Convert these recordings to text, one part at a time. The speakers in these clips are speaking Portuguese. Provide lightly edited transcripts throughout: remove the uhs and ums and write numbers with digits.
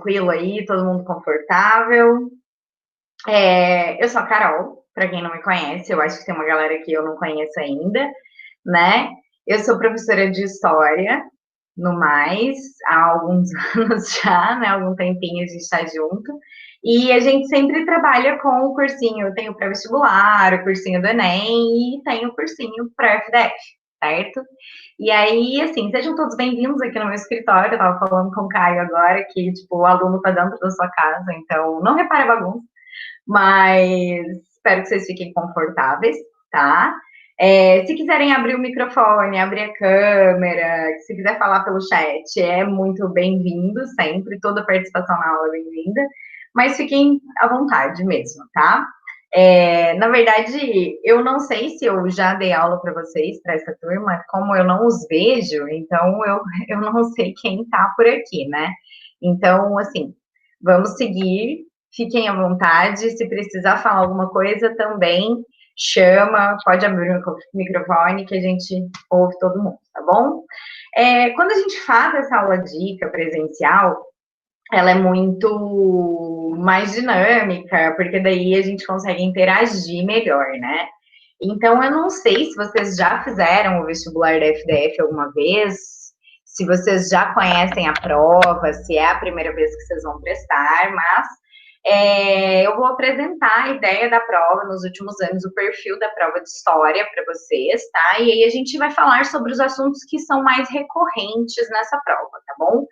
tranquilo aí, todo mundo confortável. Eu sou a Carol, para quem não me conhece, eu acho que tem uma galera que eu não conheço ainda, né? Eu sou professora de História, no mais, há alguns anos já, né? Algum tempinho a gente está junto. E a gente sempre trabalha com o cursinho, tem o pré-vestibular, o cursinho do Enem e tem o cursinho pré-FDF, certo? E aí, assim, sejam todos bem-vindos aqui no meu escritório. Eu tava falando com o Caio agora que, tipo, o aluno tá dentro da sua casa, então não repare a bagunça, mas espero que vocês fiquem confortáveis, tá? Se quiserem abrir o microfone, abrir a câmera, se quiser falar pelo chat, é muito bem-vindo sempre, toda participação na aula é bem-vinda, mas fiquem à vontade mesmo, tá? Na verdade, eu não sei se eu já dei aula para vocês, para essa turma, como eu não os vejo, então eu não sei quem está por aqui, né? Então, assim, vamos seguir, fiquem à vontade, se precisar falar alguma coisa também, chama, pode abrir o microfone que a gente ouve todo mundo, tá bom? Quando a gente faz essa aula dica presencial, ela é muito mais dinâmica, porque daí a gente consegue interagir melhor, né? Então, eu não sei se vocês já fizeram o vestibular da FDF alguma vez, se vocês já conhecem a prova, se é a primeira vez que vocês vão prestar, mas eu vou apresentar a ideia da prova nos últimos anos, o perfil da prova de história para vocês, tá? E aí a gente vai falar sobre os assuntos que são mais recorrentes nessa prova, tá bom?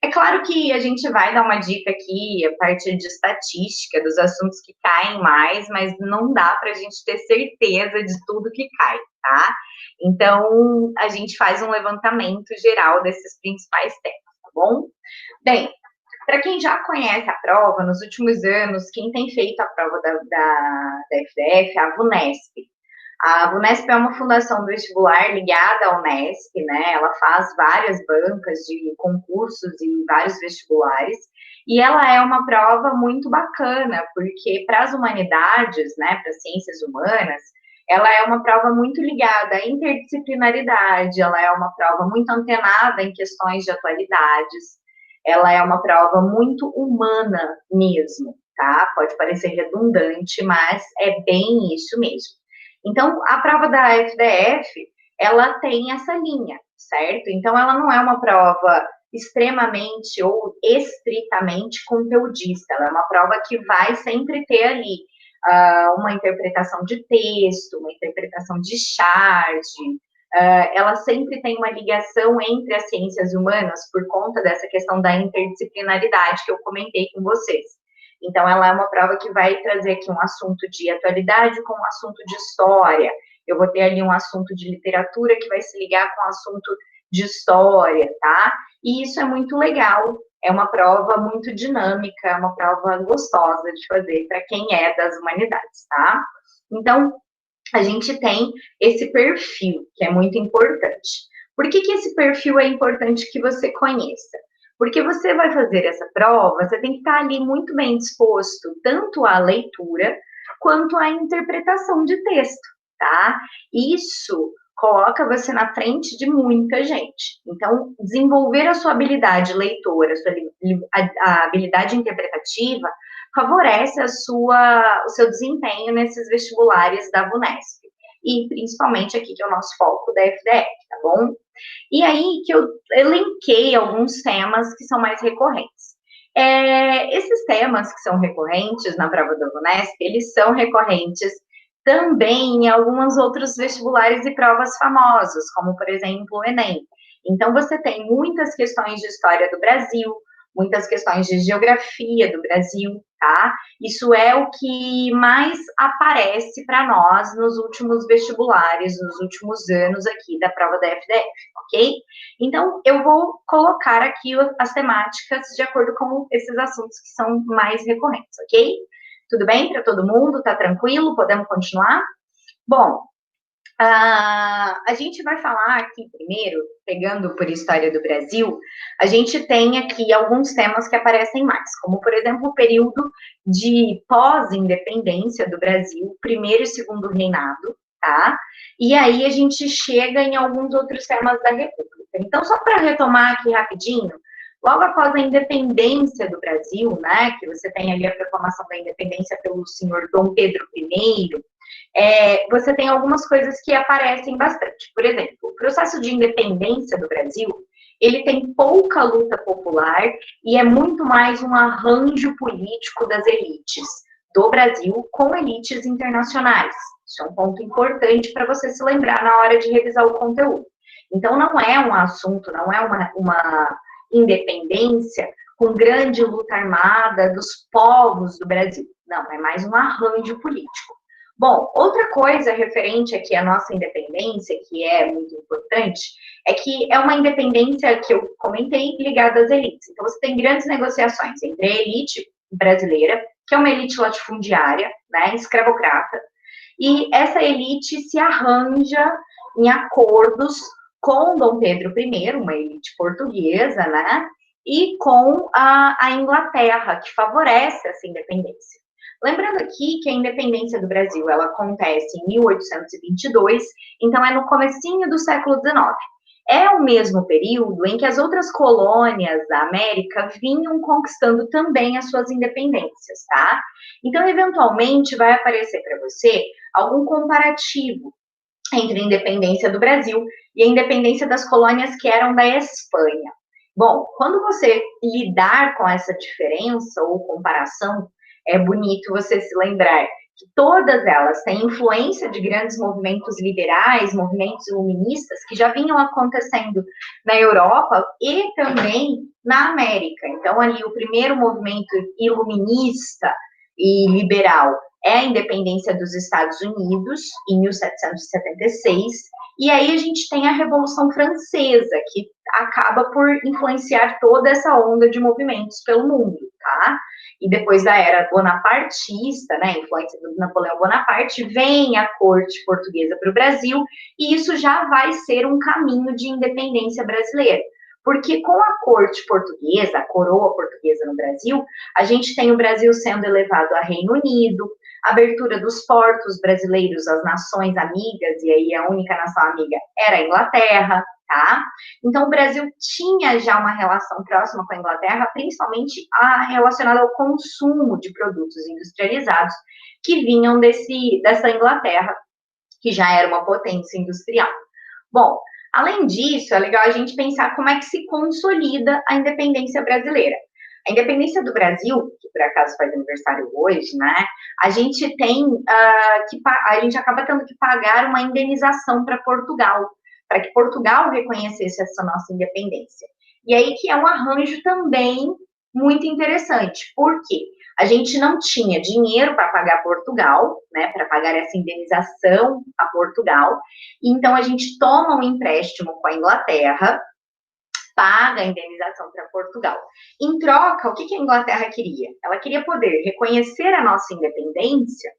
É claro que a gente vai dar uma dica aqui a partir de estatística dos assuntos que caem mais, mas não dá para a gente ter certeza de tudo que cai, tá? Então, a gente faz um levantamento geral desses principais temas, tá bom? Bem, para quem já conhece a prova, nos últimos anos, quem tem feito a prova da FDF é a VUNESP. A VUNESP é uma fundação do vestibular ligada à Unesp, né? Ela faz várias bancas de concursos e vários vestibulares. E ela é uma prova muito bacana, porque para as humanidades, né, para as ciências humanas, ela é uma prova muito ligada à interdisciplinaridade, ela é uma prova muito antenada em questões de atualidades, ela é uma prova muito humana mesmo, tá? Pode parecer redundante, mas é bem isso mesmo. Então, a prova da FDF, ela tem essa linha, certo? Então, ela não é uma prova extremamente ou estritamente conteudista, ela é uma prova que vai sempre ter ali uma interpretação de texto, uma interpretação de charge, ela sempre tem uma ligação entre as ciências humanas por conta dessa questão da interdisciplinaridade que eu comentei com vocês. Então, ela é uma prova que vai trazer aqui um assunto de atualidade com um assunto de história. Eu vou ter ali um assunto de literatura que vai se ligar com um assunto de história, tá? E isso é muito legal. É uma prova muito dinâmica, é uma prova gostosa de fazer para quem é das humanidades, tá? Então, a gente tem esse perfil, que é muito importante. Por que esse perfil é importante que você conheça? Porque você vai fazer essa prova, você tem que estar ali muito bem disposto, tanto à leitura, quanto à interpretação de texto, tá? Isso coloca você na frente de muita gente. Então, desenvolver a sua habilidade leitora, a habilidade interpretativa, favorece o seu desempenho nesses vestibulares da VUNESP. E principalmente aqui, que é o nosso foco da FDF, tá bom? E aí que eu elenquei alguns temas que são mais recorrentes. Esses temas que são recorrentes na prova da VUNESP, eles são recorrentes também em alguns outros vestibulares e provas famosos, como, por exemplo, o Enem. Então, você tem muitas questões de história do Brasil, muitas questões de geografia do Brasil, tá? Isso é o que mais aparece para nós nos últimos vestibulares, nos últimos anos aqui da prova da FDF, ok? Então, eu vou colocar aqui as temáticas de acordo com esses assuntos que são mais recorrentes, ok? Tudo bem para todo mundo? Tá tranquilo? Podemos continuar? Bom, a gente vai falar aqui primeiro, pegando por história do Brasil, a gente tem aqui alguns temas que aparecem mais, como, por exemplo, o período de pós-independência do Brasil, primeiro e segundo reinado, tá? E aí a gente chega em alguns outros temas da República. Então, só para retomar aqui rapidinho, logo após a independência do Brasil, né, que você tem ali a proclamação da independência pelo senhor Dom Pedro I, você tem algumas coisas que aparecem bastante. Por exemplo, o processo de independência do Brasil, ele tem pouca luta popular e é muito mais um arranjo político das elites do Brasil com elites internacionais. Isso é um ponto importante para você se lembrar na hora de revisar o conteúdo. Então, não é um assunto, não é uma independência com grande luta armada dos povos do Brasil. Não, é mais um arranjo político. Bom, outra coisa referente aqui à nossa independência, que é muito importante, é que é uma independência que eu comentei ligada às elites. Então, você tem grandes negociações entre a elite brasileira, que é uma elite latifundiária, né, escravocrata, e essa elite se arranja em acordos com Dom Pedro I, uma elite portuguesa, né, e com a Inglaterra, que favorece essa independência. Lembrando aqui que a independência do Brasil, ela acontece em 1822, então é no comecinho do século XIX. É o mesmo período em que as outras colônias da América vinham conquistando também as suas independências, tá? Então, eventualmente, vai aparecer para você algum comparativo entre a independência do Brasil e a independência das colônias que eram da Espanha. Bom, quando você lidar com essa diferença ou comparação, é bonito você se lembrar que todas elas têm influência de grandes movimentos liberais, movimentos iluministas que já vinham acontecendo na Europa e também na América. Então, ali, o primeiro movimento iluminista e liberal é a independência dos Estados Unidos, em 1776, e aí a gente tem a Revolução Francesa, que acaba por influenciar toda essa onda de movimentos pelo mundo, tá? E depois da era bonapartista, né, influência do Napoleão Bonaparte, vem a corte portuguesa para o Brasil, e isso já vai ser um caminho de independência brasileira. Porque com a corte portuguesa, a coroa portuguesa no Brasil, a gente tem o Brasil sendo elevado a Reino Unido, abertura dos portos brasileiros às nações amigas, e aí a única nação amiga era a Inglaterra, tá? Então, o Brasil tinha já uma relação próxima com a Inglaterra, principalmente relacionada ao consumo de produtos industrializados que vinham dessa Inglaterra, que já era uma potência industrial. Bom, além disso, é legal a gente pensar como é que se consolida a independência brasileira. A independência do Brasil, que por acaso faz aniversário hoje, né? A gente tem a gente acaba tendo que pagar uma indenização para Portugal, para que Portugal reconhecesse essa nossa independência. E aí que é um arranjo também muito interessante. Por quê? A gente não tinha dinheiro para pagar Portugal, né, para pagar essa indenização a Portugal, então a gente toma um empréstimo com a Inglaterra, paga a indenização para Portugal. Em troca, o que a Inglaterra queria? Ela queria poder reconhecer a nossa independência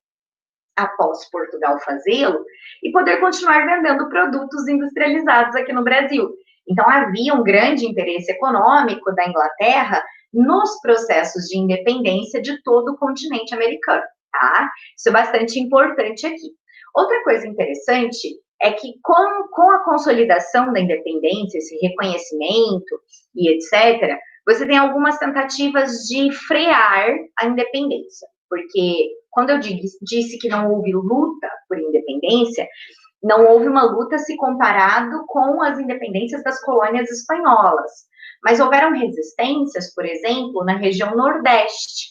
após Portugal fazê-lo e poder continuar vendendo produtos industrializados aqui no Brasil. Então havia um grande interesse econômico da Inglaterra nos processos de independência de todo o continente americano, tá? Isso é bastante importante aqui. Outra coisa interessante é que com a consolidação da independência, esse reconhecimento e etc., você tem algumas tentativas de frear a independência, porque quando eu disse que não houve luta por independência, não houve uma luta se comparado com as independências das colônias espanholas, mas houveram resistências, por exemplo, na região Nordeste.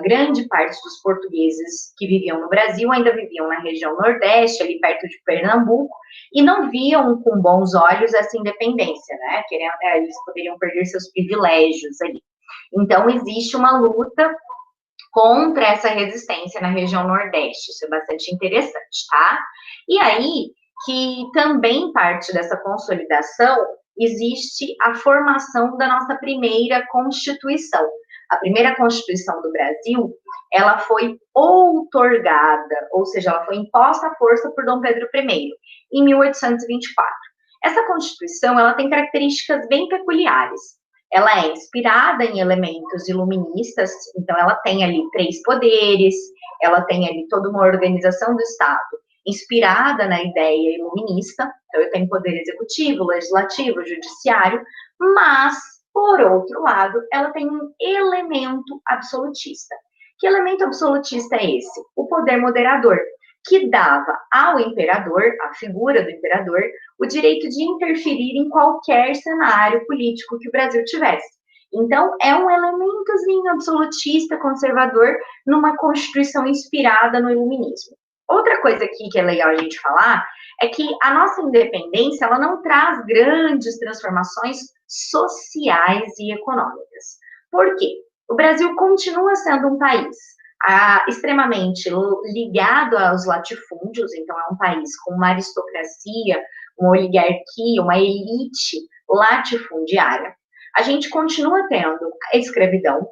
Grande parte dos portugueses que viviam no Brasil ainda viviam na região Nordeste, ali perto de Pernambuco, e não viam com bons olhos essa independência, né? Eles poderiam perder seus privilégios ali. Então, existe uma luta contra essa resistência na região Nordeste, isso é bastante interessante, tá? E aí, que também parte dessa consolidação, existe a formação da nossa primeira Constituição. A primeira Constituição do Brasil, ela foi outorgada, ou seja, ela foi imposta à força por Dom Pedro I, em 1824. Essa Constituição, ela tem características bem peculiares. Ela é inspirada em elementos iluministas, então ela tem ali 3 poderes, ela tem ali toda uma organização do Estado inspirada na ideia iluminista, então eu tenho poder executivo, legislativo, judiciário, mas Por outro lado, ela tem um elemento absolutista. Que elemento absolutista é esse? O poder moderador, que dava ao imperador, à figura do imperador, o direito de interferir em qualquer cenário político que o Brasil tivesse. Então, é um elementozinho absolutista, conservador, numa Constituição inspirada no Iluminismo. Outra coisa aqui que é legal a gente falar é que a nossa independência, ela não traz grandes transformações sociais e econômicas. Por quê? O Brasil continua sendo um país extremamente ligado aos latifúndios, então é um país com uma aristocracia, uma oligarquia, uma elite latifundiária. A gente continua tendo a escravidão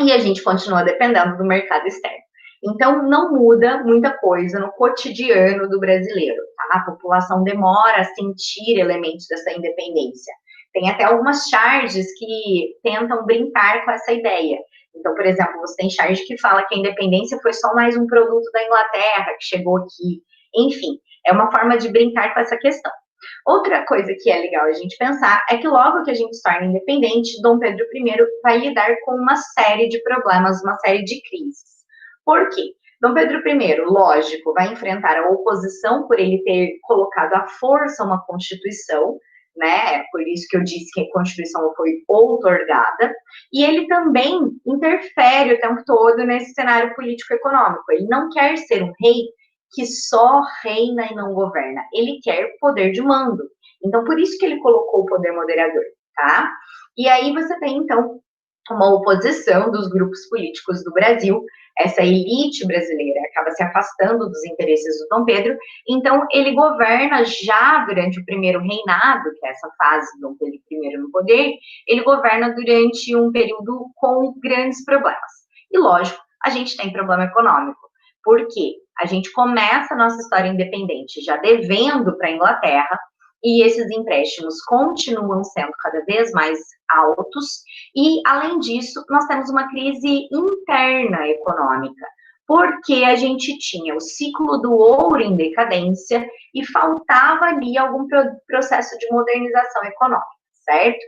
e a gente continua dependendo do mercado externo. Então, não muda muita coisa no cotidiano do brasileiro, tá? A população demora a sentir elementos dessa independência. Tem até algumas charges que tentam brincar com essa ideia. Então, por exemplo, você tem charge que fala que a independência foi só mais um produto da Inglaterra que chegou aqui. Enfim, é uma forma de brincar com essa questão. Outra coisa que é legal a gente pensar é que logo que a gente se torna independente, Dom Pedro I vai lidar com uma série de problemas, uma série de crises. Por quê? Dom Pedro I, lógico, vai enfrentar a oposição por ele ter colocado à força uma Constituição, né? Por isso que eu disse que a Constituição foi outorgada, e ele também interfere o tempo todo nesse cenário político-econômico. Ele não quer ser um rei que só reina e não governa. Ele quer poder de mando. Então, por isso que ele colocou o poder moderador, tá? E aí você tem, então, uma oposição dos grupos políticos do Brasil, essa elite brasileira acaba se afastando dos interesses do Dom Pedro, então ele governa já durante o primeiro reinado, que é essa fase do Dom Pedro I no poder, ele governa durante um período com grandes problemas. E lógico, a gente tem problema econômico. Por quê? A gente começa a nossa história independente já devendo para a Inglaterra, e esses empréstimos continuam sendo cada vez mais altos, e, além disso, nós temos uma crise interna econômica, porque a gente tinha o ciclo do ouro em decadência e faltava ali algum processo de modernização econômica, certo?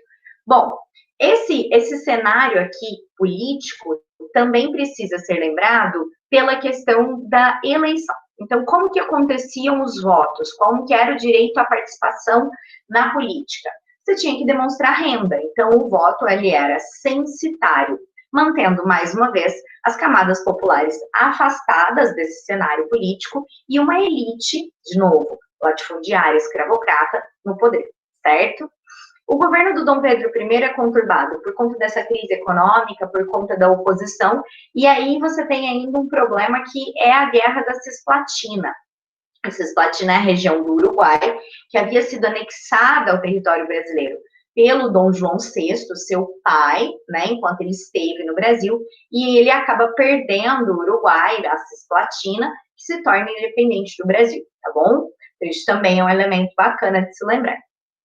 Bom, esse cenário aqui político também precisa ser lembrado pela questão da eleição. Então, como que aconteciam os votos? Como que era o direito à participação na política? Você tinha que demonstrar renda. Então, o voto ele era censitário, mantendo, mais uma vez, as camadas populares afastadas desse cenário político e uma elite, de novo, latifundiária, escravocrata, no poder, certo? O governo do Dom Pedro I é conturbado por conta dessa crise econômica, por conta da oposição, e aí você tem ainda um problema que é a Guerra da Cisplatina. A Cisplatina é a região do Uruguai, que havia sido anexada ao território brasileiro pelo Dom João VI, seu pai, né, enquanto ele esteve no Brasil, e ele acaba perdendo o Uruguai, a Cisplatina, que se torna independente do Brasil, tá bom? Então, isso também é um elemento bacana de se lembrar.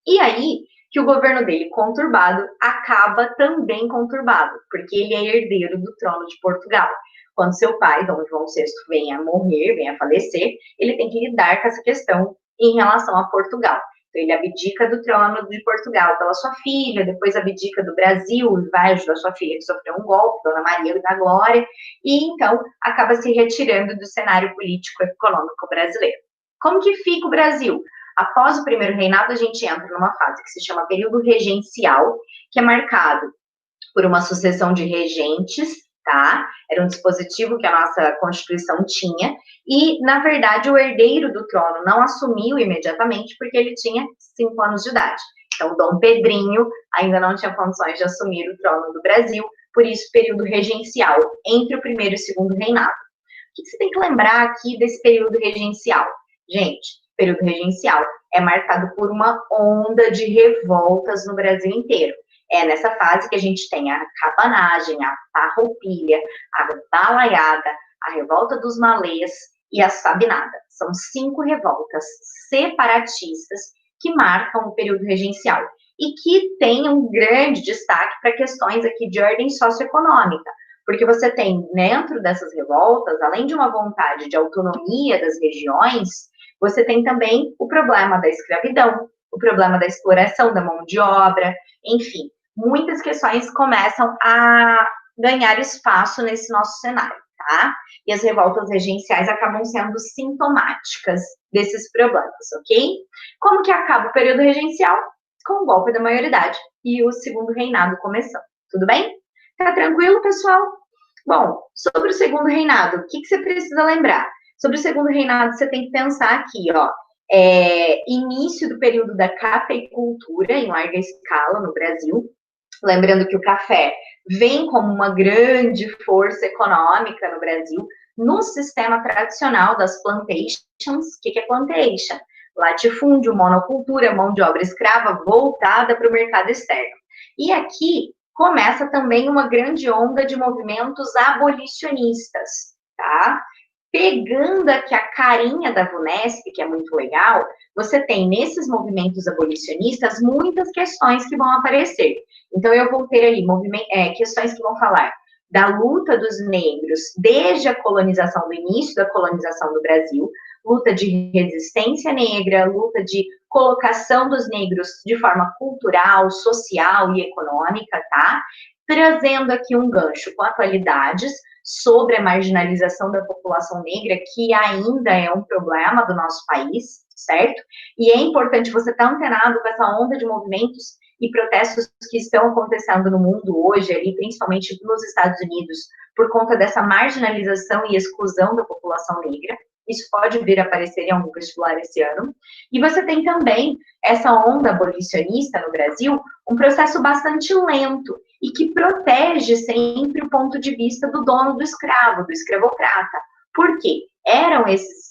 E aí, que o governo dele, conturbado, acaba também conturbado, porque ele é herdeiro do trono de Portugal. Quando seu pai, Dom João VI, vem a morrer, vem a falecer, ele tem que lidar com essa questão em relação a Portugal. Então, ele abdica do trono de Portugal pela sua filha, depois abdica do Brasil e vai ajudar sua filha que sofreu um golpe, Dona Maria da Glória, e então acaba se retirando do cenário político e econômico brasileiro. Como que fica o Brasil? Após o primeiro reinado, a gente entra numa fase que se chama período regencial, que é marcado por uma sucessão de regentes, tá? Era um dispositivo que a nossa Constituição tinha, e, na verdade, o herdeiro do trono não assumiu imediatamente, porque ele tinha 5 anos de idade. Então, Dom Pedrinho ainda não tinha condições de assumir o trono do Brasil, por isso, período regencial, entre o primeiro e o segundo reinado. O que você tem que lembrar aqui desse período regencial? Gente, período regencial é marcado por uma onda de revoltas no Brasil inteiro. É nessa fase que a gente tem a cabanagem, a farroupilha, a balaiada, a revolta dos malês e a sabinada. São 5 revoltas separatistas que marcam o período regencial e que têm um grande destaque para questões aqui de ordem socioeconômica, porque você tem dentro dessas revoltas, além de uma vontade de autonomia das regiões, você tem também o problema da escravidão, o problema da exploração da mão de obra, enfim, muitas questões começam a ganhar espaço nesse nosso cenário, tá? E as revoltas regenciais acabam sendo sintomáticas desses problemas, ok? Como que acaba o período regencial? Com o golpe da maioridade e o segundo reinado começando. Tudo bem? Tá tranquilo, pessoal? Bom, sobre o segundo reinado, o que você precisa lembrar? Sobre o segundo reinado, você tem que pensar aqui, ó, início do período da cafeicultura em larga escala no Brasil. Lembrando que o café vem como uma grande força econômica no Brasil, no sistema tradicional das plantations. O que é plantation? Latifúndio, monocultura, mão de obra escrava voltada para o mercado externo. E aqui começa também uma grande onda de movimentos abolicionistas, tá? Pegando aqui a carinha da VUNESP, que é muito legal, você tem nesses movimentos abolicionistas muitas questões que vão aparecer. Então, eu vou ter ali questões que vão falar da luta dos negros desde a colonização, do início da colonização do Brasil, luta de resistência negra, luta de colocação dos negros de forma cultural, social e econômica, tá? Trazendo aqui um gancho com atualidades sobre a marginalização da população negra, que ainda é um problema do nosso país, certo? E é importante você estar antenado com essa onda de movimentos e protestos que estão acontecendo no mundo hoje, ali, principalmente nos Estados Unidos, por conta dessa marginalização e exclusão da população negra. Isso pode vir a aparecer em algum vestibular esse ano. E você tem também essa onda abolicionista no Brasil, um processo bastante lento e que protege sempre o ponto de vista do dono do escravo, do escravocrata. Por quê? Eram esses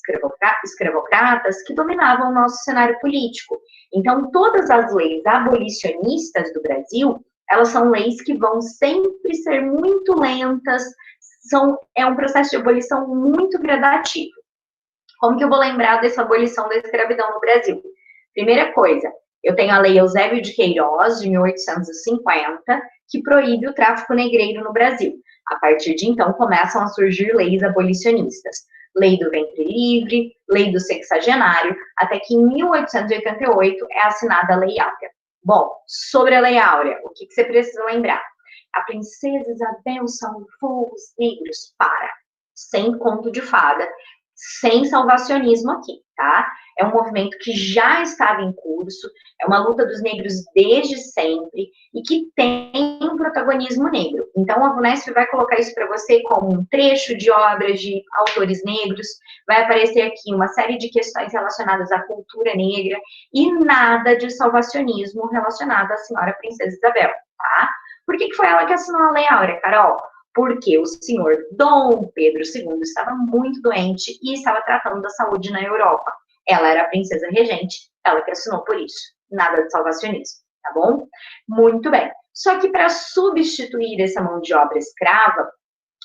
escravocratas que dominavam o nosso cenário político. Então, todas as leis abolicionistas do Brasil, elas são leis que vão sempre ser muito lentas, é um processo de abolição muito gradativo. Como que eu vou lembrar dessa abolição da escravidão no Brasil? Primeira coisa, eu tenho a Lei Eusébio de Queiroz, de 1850, que proíbe o tráfico negreiro no Brasil. A partir de então, começam a surgir leis abolicionistas. Lei do ventre livre, lei do sexagenário, até que em 1888 é assinada a Lei Áurea. Bom, sobre a Lei Áurea, o que você precisa lembrar? A princesa Isabel salvou os negros sem conto de fada, sem salvacionismo aqui, tá? É um movimento que já estava em curso, é uma luta dos negros desde sempre e que tem um protagonismo negro. Então, a VUNESP vai colocar isso para você como um trecho de obras de autores negros, vai aparecer aqui uma série de questões relacionadas à cultura negra e nada de salvacionismo relacionado à senhora Princesa Isabel, tá? Por que foi ela que assinou a Lei Áurea, Carol? Porque o senhor Dom Pedro II estava muito doente e estava tratando da saúde na Europa. Ela era a princesa regente, ela que assinou por isso. Nada de salvacionismo, tá bom? Muito bem. Só que para substituir essa mão de obra escrava,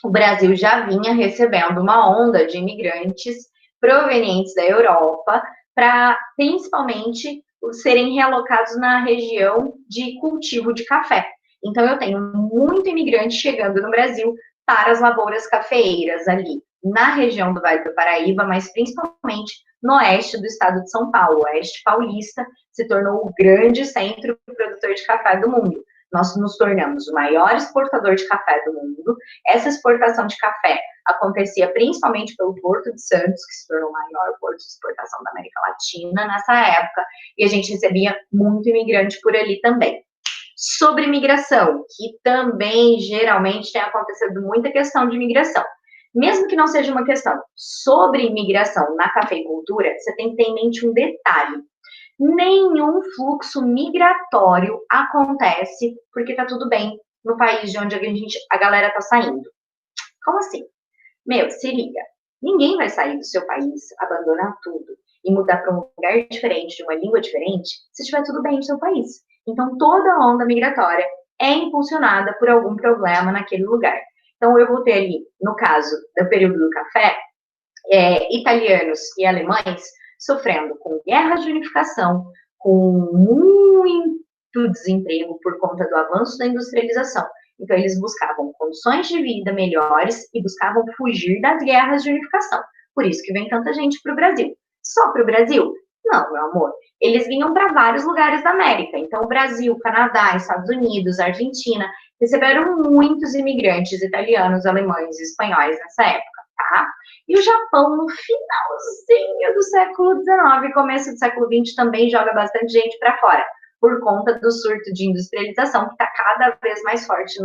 o Brasil já vinha recebendo uma onda de imigrantes provenientes da Europa para, principalmente, serem realocados na região de cultivo de café. Então, eu tenho muito imigrante chegando no Brasil para as lavouras cafeeiras ali, na região do Vale do Paraíba, mas principalmente no oeste do estado de São Paulo. O oeste paulista se tornou o grande centro produtor de café do mundo. Nós nos tornamos o maior exportador de café do mundo. Essa exportação de café acontecia principalmente pelo Porto de Santos, que se tornou o maior porto de exportação da América Latina nessa época, e a gente recebia muito imigrante por ali também. Sobre imigração, que também geralmente tem acontecido muita questão de imigração. Mesmo que não seja uma questão sobre imigração na cafeicultura, você tem que ter em mente um detalhe. Nenhum fluxo migratório acontece porque tá tudo bem no país de onde a galera tá saindo. Como assim? Meu, se liga. Ninguém vai sair do seu país, abandonar tudo e mudar para um lugar diferente, de uma língua diferente, se estiver tudo bem no seu país. Então, toda onda migratória é impulsionada por algum problema naquele lugar. Então, eu vou ter ali, no caso do período do café, italianos e alemães sofrendo com guerras de unificação, com muito desemprego por conta do avanço da industrialização. Então, eles buscavam condições de vida melhores e buscavam fugir das guerras de unificação. Por isso que vem tanta gente para o Brasil. Só para o Brasil? Não, meu amor. Eles vinham para vários lugares da América. Então, Brasil, Canadá, Estados Unidos, Argentina, receberam muitos imigrantes italianos, alemães e espanhóis nessa época, tá? E o Japão, no finalzinho do século XIX, começo do século XX, também joga bastante gente para fora, por conta do surto de industrialização que está cada vez mais forte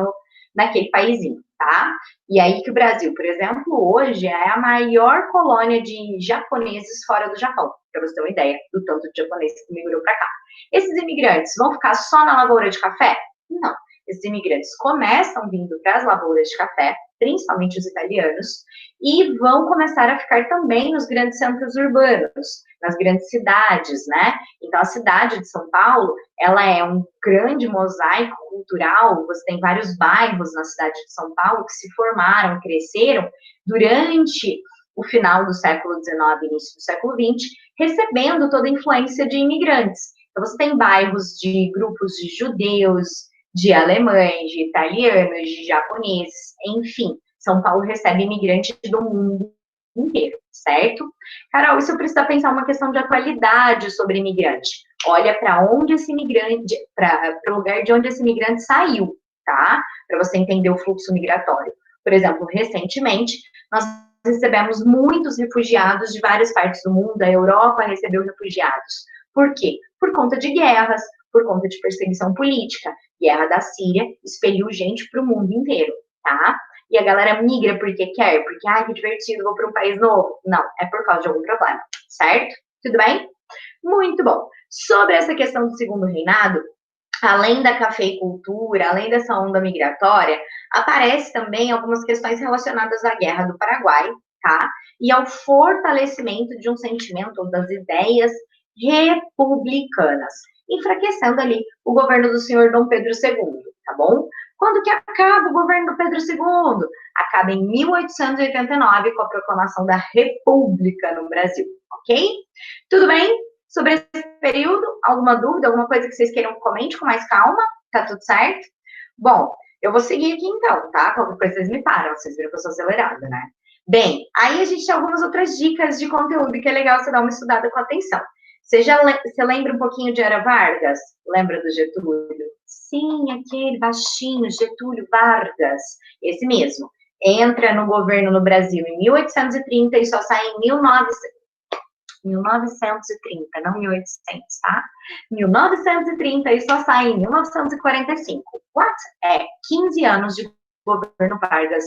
naquele paísinho, tá? E aí que o Brasil, por exemplo, hoje é a maior colônia de japoneses fora do Japão, para você ter uma ideia do tanto de japonês que migrou para cá. Esses imigrantes vão ficar só na lavoura de café? Não. Esses imigrantes começam vindo para as lavouras de café, principalmente os italianos, e vão começar a ficar também nos grandes centros urbanos, nas grandes cidades, né? Então, a cidade de São Paulo, ela é um grande mosaico cultural, você tem vários bairros na cidade de São Paulo que se formaram, cresceram durante o final do século XIX, início do século XX, recebendo toda a influência de imigrantes. Então, você tem bairros de grupos de judeus, de alemães, de italianos, de japoneses, enfim. São Paulo recebe imigrantes do mundo inteiro, certo? Carol, isso precisa pensar uma questão de atualidade sobre imigrante. Olha para onde esse imigrante, para o lugar de onde esse imigrante saiu, tá? Para você entender o fluxo migratório. Por exemplo, recentemente, nós recebemos muitos refugiados de várias partes do mundo, a Europa recebeu refugiados. Por quê? Por conta de guerras, por conta de perseguição política. Guerra da Síria expeliu gente para o mundo inteiro, tá? E a galera migra porque quer, porque, ai, que divertido, vou para um país novo. Não, é por causa de algum problema, certo? Tudo bem? Muito bom. Sobre essa questão do segundo reinado, além da cafeicultura, além dessa onda migratória, aparece também algumas questões relacionadas à Guerra do Paraguai, tá? E ao fortalecimento de um sentimento das ideias republicanas, enfraquecendo ali o governo do senhor Dom Pedro II, tá bom? Quando que acaba o governo do Pedro II? Acaba em 1889 com a proclamação da República no Brasil, ok? Tudo bem? Sobre esse período, alguma dúvida, alguma coisa que vocês queiram que comente com mais calma? Tá tudo certo? Bom, eu vou seguir aqui então, tá? Qualquer coisa vocês me param, vocês viram que eu sou acelerada, né? Bem, aí a gente tem algumas outras dicas de conteúdo que é legal você dar uma estudada com atenção. Você lembra um pouquinho de Era Vargas? Lembra do Getúlio? Sim, aquele baixinho, Getúlio Vargas, esse mesmo. Entra no governo no Brasil em 1830 e só sai em 1930, não 1800, tá? 1930 e só sai em 1945. What? 15 anos de governo Vargas,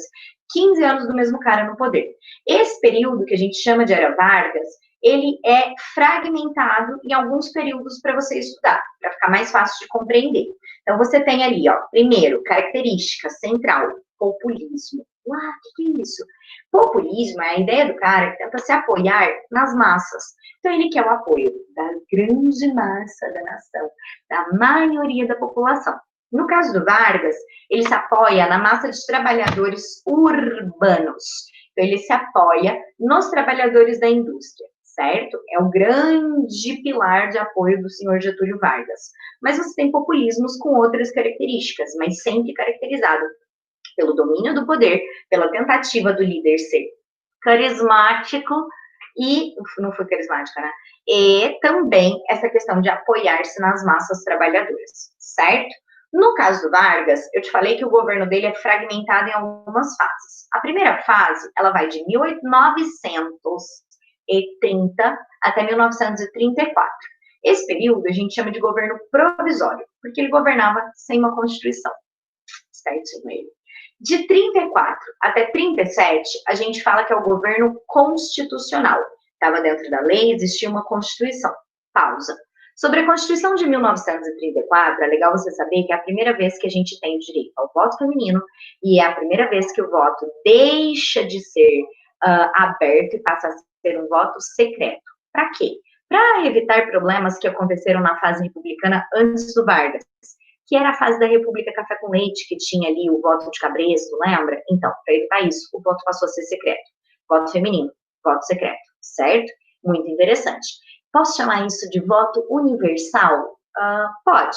15 anos do mesmo cara no poder. Esse período que a gente chama de Era Vargas, ele é fragmentado em alguns períodos para você estudar, para ficar mais fácil de compreender. Então, você tem ali, ó, primeiro, característica central, populismo. Uau, o que é isso? Populismo é a ideia do cara que tenta se apoiar nas massas. Então, ele quer o apoio da grande massa da nação, da maioria da população. No caso do Vargas, ele se apoia na massa de trabalhadores urbanos. Então, ele se apoia nos trabalhadores da indústria, certo? É o grande pilar de apoio do senhor Getúlio Vargas. Mas você tem populismos com outras características, mas sempre caracterizado pelo domínio do poder, pela tentativa do líder ser carismático e, não foi carismática, né? E também essa questão de apoiar-se nas massas trabalhadoras, certo? No caso do Vargas, eu te falei que o governo dele é fragmentado em algumas fases. A primeira fase, ela vai de 1930 até 1934. Esse período a gente chama de governo provisório, porque ele governava sem uma constituição, certo mesmo? De 34 até 37, a gente fala que é o governo constitucional. Estava dentro da lei, existia uma constituição. Pausa. Sobre a Constituição de 1934, é legal você saber que é a primeira vez que a gente tem direito ao voto feminino e é a primeira vez que o voto deixa de ser aberto e passa a ser um voto secreto. Para quê? Para evitar problemas que aconteceram na fase republicana antes do Vargas, que era a fase da República Café com Leite, que tinha ali o voto de cabresto, lembra? Então, para evitar isso, o voto passou a ser secreto. Voto feminino, voto secreto, certo? Muito interessante. Posso chamar isso de voto universal? Pode.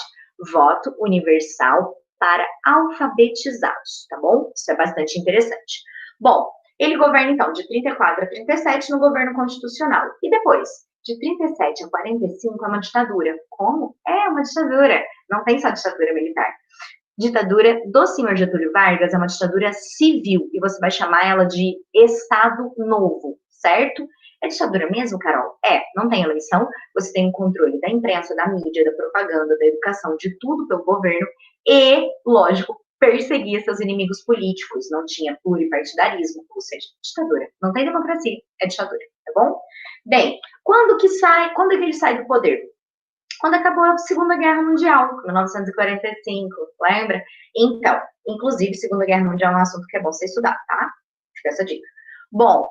Voto universal para alfabetizados, tá bom? Isso é bastante interessante. Bom, ele governa, então, de 34 a 37 no governo constitucional. E depois, De 37 a 45 é uma ditadura. Como? É uma ditadura. Não tem só ditadura militar. Ditadura do senhor Getúlio Vargas é uma ditadura civil e você vai chamar ela de Estado Novo, certo? É ditadura mesmo, Carol? É, não tem eleição, você tem o controle da imprensa, da mídia, da propaganda, da educação, de tudo pelo governo e, lógico, perseguia seus inimigos políticos, não tinha pluripartidarismo, ou seja, ditadura. Não tem democracia, é ditadura, tá bom? Bem, quando que ele sai do poder? Quando acabou a Segunda Guerra Mundial, 1945, lembra? Então, inclusive, Segunda Guerra Mundial é um assunto que é bom você estudar, tá? Fica essa dica. Bom,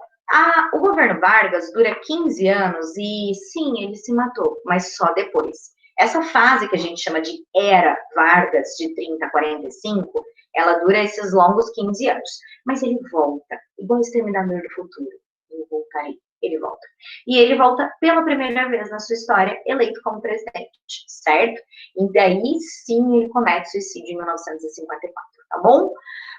o governo Vargas dura 15 anos e, sim, ele se matou, mas só depois. Essa fase que a gente chama de Era Vargas, de 30 a 45, ela dura esses longos 15 anos. Mas ele volta, igual o Exterminador do Futuro. Ele voltaria. Ele volta. E ele volta pela primeira vez na sua história eleito como presidente, certo? E daí sim ele comete suicídio em 1954, tá bom?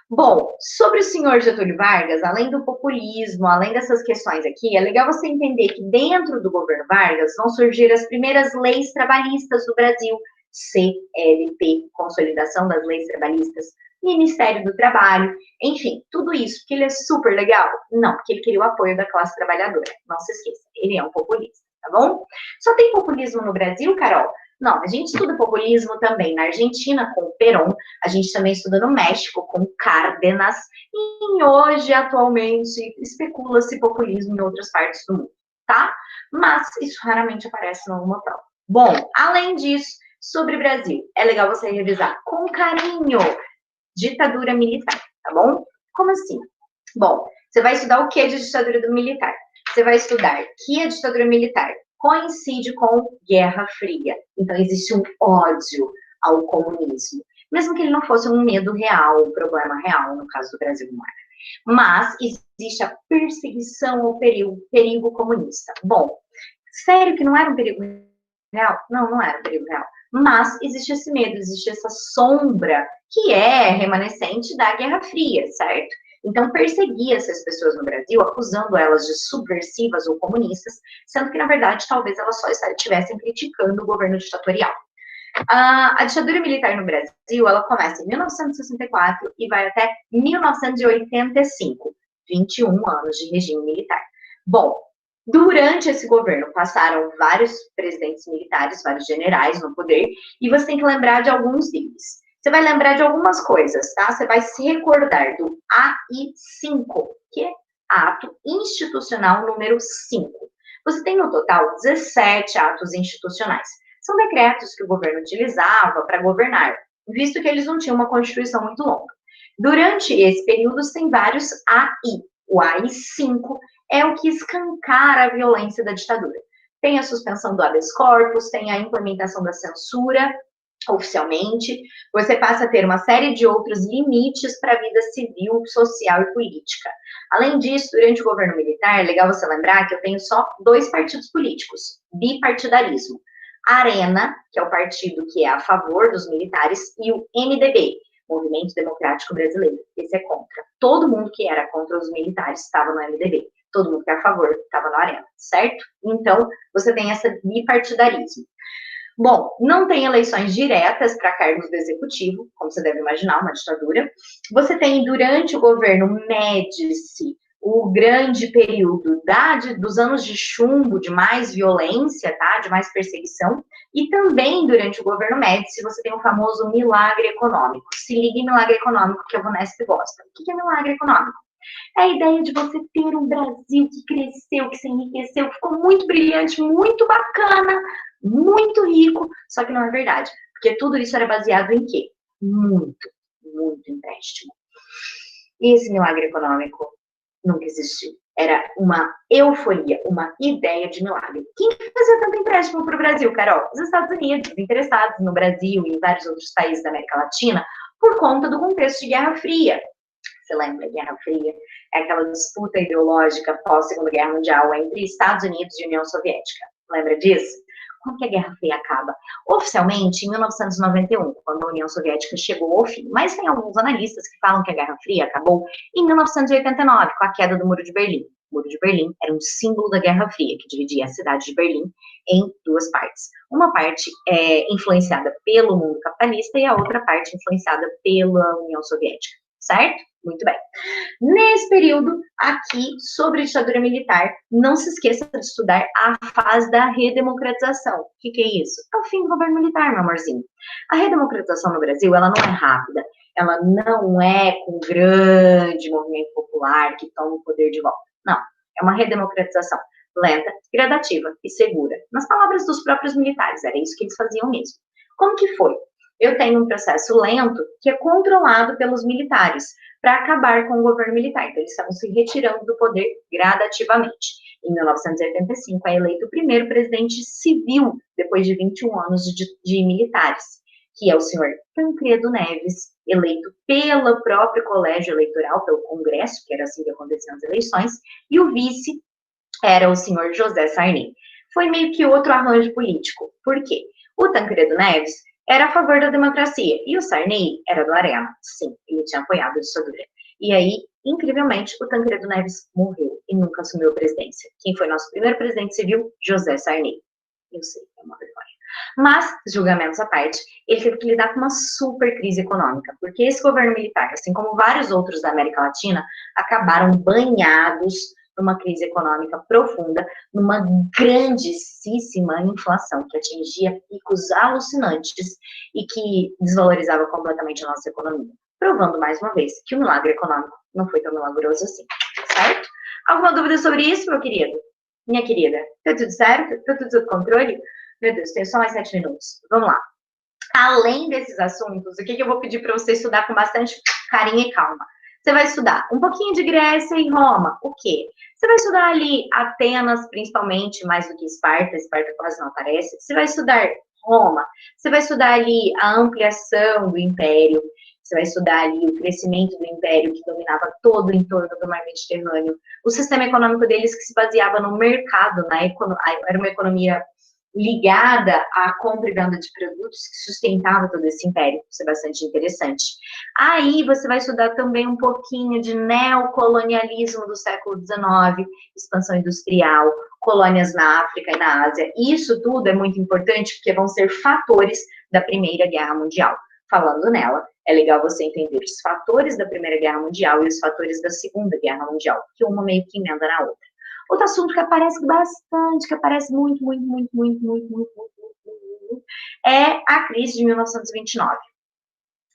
Bom, sobre o senhor Getúlio Vargas, além do populismo, além dessas questões aqui, é legal você entender que dentro do governo Vargas vão surgir as primeiras leis trabalhistas do Brasil, CLT, Consolidação das Leis Trabalhistas, Ministério do Trabalho, enfim, tudo isso, porque ele é super legal? Não, porque ele queria o apoio da classe trabalhadora, não se esqueça, ele é um populista, tá bom? Só tem populismo no Brasil, Carol? Não, a gente estuda populismo também na Argentina com o Perón, a gente também estuda no México com Cárdenas, e hoje, atualmente, especula-se populismo em outras partes do mundo, tá? Mas isso raramente aparece em alguma prova. Bom, além disso, sobre o Brasil, é legal você revisar com carinho ditadura militar, tá bom? Como assim? Bom, você vai estudar o que de ditadura do militar? Você vai estudar que a ditadura militar coincide com Guerra Fria. Então, existe um ódio ao comunismo. Mesmo que ele não fosse um medo real, um problema real, no caso do Brasil não era. Mas existe a perseguição ao perigo comunista. Bom, sério que não era um perigo real? Não, não era um perigo real. Mas existe esse medo, existe essa sombra que é remanescente da Guerra Fria, certo? Então, perseguia essas pessoas no Brasil, acusando elas de subversivas ou comunistas, sendo que, na verdade, talvez elas só estivessem criticando o governo ditatorial. A ditadura militar no Brasil, ela começa em 1964 e vai até 1985, 21 anos de regime militar. Bom, durante esse governo passaram vários presidentes militares, vários generais no poder, e você tem que lembrar de alguns deles. Você vai lembrar de algumas coisas, tá? Você vai se recordar do AI-5, que é Ato Institucional número 5. Você tem no total 17 atos institucionais. São decretos que o governo utilizava para governar, visto que eles não tinham uma constituição muito longa. Durante esse período, tem vários AI. O AI-5 é o que escancara a violência da ditadura. Tem a suspensão do habeas corpus, tem a implementação da censura, oficialmente, você passa a ter uma série de outros limites para a vida civil, social e política. Além disso, durante o governo militar, é legal você lembrar que eu tenho só 2 partidos políticos, bipartidarismo. A Arena, que é o partido que é a favor dos militares, e o MDB, Movimento Democrático Brasileiro. Esse é contra. Todo mundo que era contra os militares estava no MDB. Todo mundo que é a favor estava na Arena, certo? Então, você tem esse bipartidarismo. Bom, não tem eleições diretas para cargos do executivo, como você deve imaginar, uma ditadura. Você tem, durante o governo Médici, o grande período dos anos de chumbo, de mais violência, tá? De mais perseguição. E também, durante o governo Médici, você tem o famoso milagre econômico. Se liga em milagre econômico, que a Vunesp gosta. O que é milagre econômico? É a ideia de você ter um Brasil que cresceu, que se enriqueceu, que ficou muito brilhante, muito bacana, muito rico, só que não é verdade. Porque tudo isso era baseado em quê? Muito, muito empréstimo. E esse milagre econômico nunca existiu. Era uma euforia, uma ideia de milagre. Quem fazia tanto empréstimo para o Brasil, Carol? Os Estados Unidos, interessados no Brasil e em vários outros países da América Latina, por conta do contexto de Guerra Fria. Você lembra, Guerra Fria? É aquela disputa ideológica pós-Segunda Guerra Mundial entre Estados Unidos e União Soviética. Lembra disso? Como que a Guerra Fria acaba? Oficialmente, em 1991, quando a União Soviética chegou ao fim. Mas tem alguns analistas que falam que a Guerra Fria acabou em 1989, com a queda do Muro de Berlim. O Muro de Berlim era um símbolo da Guerra Fria, que dividia a cidade de Berlim em duas partes. Uma parte influenciada pelo mundo capitalista e a outra parte influenciada pela União Soviética, certo? Muito bem. Nesse período, aqui, sobre a ditadura militar, não se esqueça de estudar a fase da redemocratização. O que é isso? É o fim do governo militar, meu amorzinho. A redemocratização no Brasil, ela não é rápida, ela não é com grande movimento popular que toma o poder de volta. Não, é uma redemocratização lenta, gradativa e segura. Nas palavras dos próprios militares, era isso que eles faziam mesmo. Como que foi? Eu tenho um processo lento que é controlado pelos militares para acabar com o governo militar. Então, eles estavam se retirando do poder gradativamente. Em 1985, é eleito o primeiro presidente civil, depois de 21 anos de militares, que é o senhor Tancredo Neves, eleito pelo próprio colégio eleitoral, pelo Congresso, que era assim que aconteciam as eleições, e o vice era o senhor José Sarney. Foi meio que outro arranjo político. Por quê? O Tancredo Neves era a favor da democracia e o Sarney era do Arena. Sim, ele tinha apoiado a ditadura. E aí, incrivelmente, o Tancredo Neves morreu e nunca assumiu a presidência. Quem foi nosso primeiro presidente civil? José Sarney. Eu sei, é uma vergonha. Mas, julgamentos à parte, ele teve que lidar com uma super crise econômica, porque esse governo militar, assim como vários outros da América Latina, acabaram banhados numa crise econômica profunda, numa grandíssima inflação que atingia picos alucinantes e que desvalorizava completamente a nossa economia, provando mais uma vez que o milagre econômico não foi tão milagroso assim, certo? Alguma dúvida sobre isso, meu querido? Minha querida, tá tudo certo? Tá tudo sob controle? Meu Deus, tenho só mais 7 minutos. Vamos lá. Além desses assuntos, o que eu vou pedir para você estudar com bastante carinho e calma? Você vai estudar um pouquinho de Grécia e Roma. O quê? Você vai estudar ali Atenas, principalmente, mais do que Esparta. Esparta quase não aparece. Você vai estudar Roma. Você vai estudar ali a ampliação do Império. Você vai estudar ali o crescimento do Império, que dominava todo o entorno do mar Mediterrâneo. O sistema econômico deles que se baseava no mercado, era uma economia ligada à compra e venda de produtos que sustentava todo esse império. Isso é bastante interessante. Aí você vai estudar também um pouquinho de neocolonialismo do século XIX, expansão industrial, colônias na África e na Ásia. Isso tudo é muito importante porque vão ser fatores da Primeira Guerra Mundial. Falando nela, é legal você entender os fatores da Primeira Guerra Mundial e os fatores da Segunda Guerra Mundial, que uma meio que emenda na outra. Outro assunto que aparece bastante, que aparece muito, é a crise de 1929,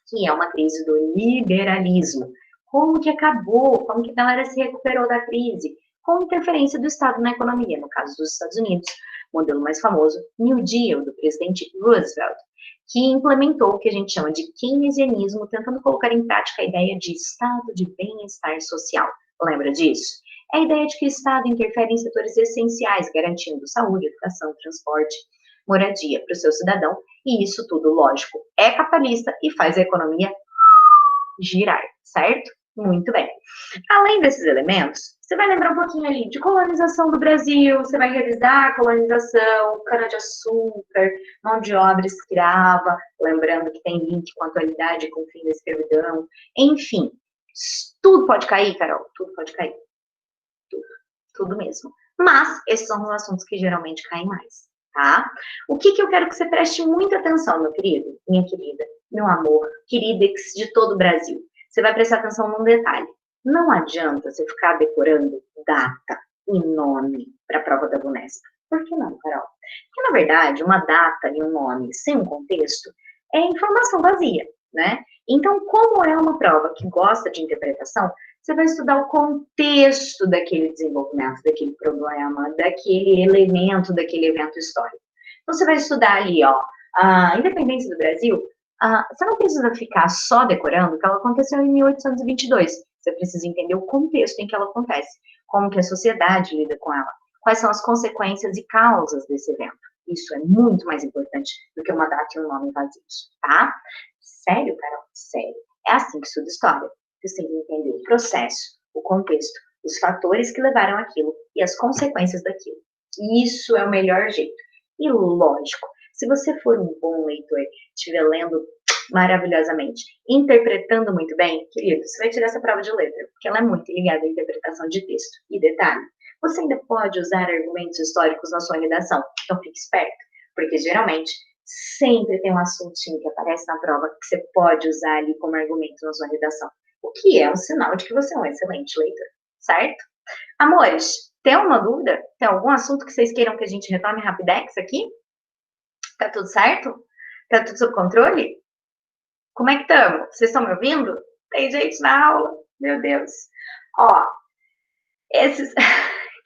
que é uma crise do liberalismo. Como que acabou? Como que a galera se recuperou da crise? Com interferência do Estado na economia, no caso dos Estados Unidos, modelo mais famoso, New Deal, do presidente Roosevelt, que implementou o que a gente chama de keynesianismo, tentando colocar em prática a ideia de estado de bem-estar social. Lembra disso? É a ideia de que o Estado interfere em setores essenciais, garantindo saúde, educação, transporte, moradia para o seu cidadão, e isso tudo, lógico, é capitalista e faz a economia girar, certo? Muito bem. Além desses elementos, você vai lembrar um pouquinho ali de colonização do Brasil, você vai revisar a colonização, cana-de-açúcar, mão de obra escrava, lembrando que tem link com a atualidade, com o fim da escravidão, enfim, tudo pode cair, Carol, tudo pode cair. Tudo mesmo. Mas esses são os assuntos que geralmente caem mais, tá? O que eu quero que você preste muita atenção, meu querido, minha querida, meu amor, queridex de todo o Brasil. Você vai prestar atenção num detalhe. Não adianta você ficar decorando data e nome para a prova da Unesp. Por que não, Carol? Porque, na verdade, uma data e um nome sem um contexto é informação vazia, né? Então, como é uma prova que gosta de interpretação, você vai estudar o contexto daquele desenvolvimento, daquele problema, daquele elemento, daquele evento histórico. Então, você vai estudar ali, ó, a independência do Brasil. Você não precisa ficar só decorando que ela aconteceu em 1822. Você precisa entender o contexto em que ela acontece, como que a sociedade lida com ela, quais são as consequências e causas desse evento. Isso é muito mais importante do que uma data e um nome vazios, tá? Sério, Carol? Sério. É assim que estuda história. Você tem que entender o processo, o contexto, os fatores que levaram aquilo e as consequências daquilo. Isso é o melhor jeito. E lógico, se você for um bom leitor, estiver lendo maravilhosamente, interpretando muito bem, querido, você vai tirar essa prova de letra, porque ela é muito ligada à interpretação de texto. E detalhe, você ainda pode usar argumentos históricos na sua redação, então fique esperto, porque geralmente sempre tem um assuntinho que aparece na prova que você pode usar ali como argumento na sua redação, o que é um sinal de que você é um excelente leitor, certo? Amores, tem alguma dúvida? Tem algum assunto que vocês queiram que a gente retome rapidex aqui? Tá tudo certo? Tá tudo sob controle? Como é que estamos? Vocês estão me ouvindo? Tem gente na aula? Meu Deus. Ó, esses...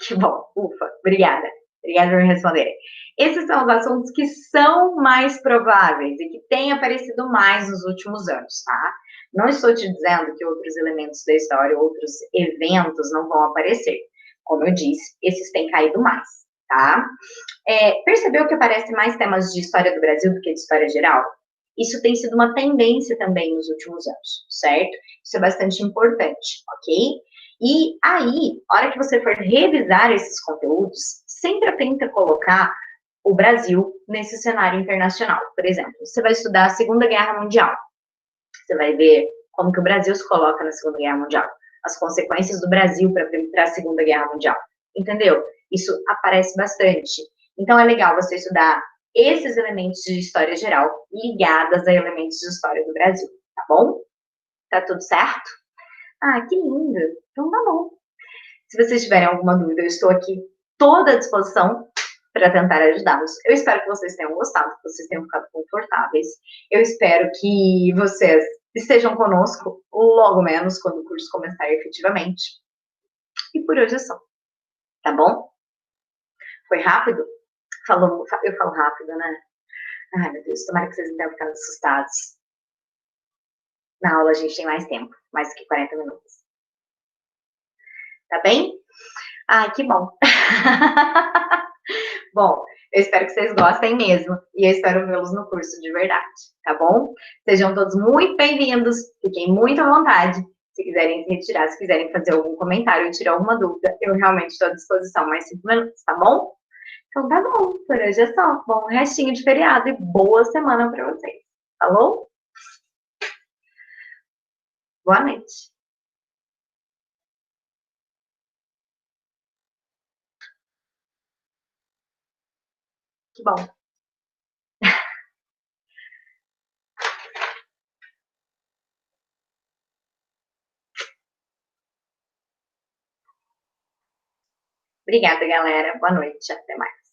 que bom, ufa, obrigada. Obrigada por me responder. Esses são os assuntos que são mais prováveis e que têm aparecido mais nos últimos anos, tá? Não estou te dizendo que outros elementos da história, outros eventos não vão aparecer. Como eu disse, esses têm caído mais, tá? Percebeu que aparecem mais temas de história do Brasil do que de história geral? Isso tem sido uma tendência também nos últimos anos, certo? Isso é bastante importante, ok? E aí, a hora que você for revisar esses conteúdos, sempre tenta colocar o Brasil nesse cenário internacional. Por exemplo, você vai estudar a Segunda Guerra Mundial. Você vai ver como que o Brasil se coloca na Segunda Guerra Mundial. As consequências do Brasil para a Segunda Guerra Mundial. Entendeu? Isso aparece bastante. Então, é legal você estudar esses elementos de história geral ligadas a elementos de história do Brasil, tá bom? Tá tudo certo? Ah, que lindo! Então tá bom. Se vocês tiverem alguma dúvida, eu estou aqui toda à disposição para tentar ajudá-los. Eu espero que vocês tenham gostado, que vocês tenham ficado confortáveis. Eu espero que vocês estejam conosco logo menos quando o curso começar efetivamente. E por hoje é só, tá bom? Foi rápido? Eu falo rápido, né? Ai, meu Deus, tomara que vocês não tenham ficado assustados. Na aula a gente tem mais tempo, mais do que 40 minutos. Tá bem? Ai, que bom. Bom, eu espero que vocês gostem mesmo. E eu espero vê-los no curso de verdade, tá bom? Sejam todos muito bem-vindos. Fiquem muito à vontade. Se quiserem se retirar, se quiserem fazer algum comentário ou tirar alguma dúvida, eu realmente estou à disposição. Mais 5 minutos, tá bom? Então tá bom. Por hoje é só. Bom restinho de feriado e boa semana para vocês. Falou? Boa noite. Que bom. Obrigada, galera. Boa noite. Até mais.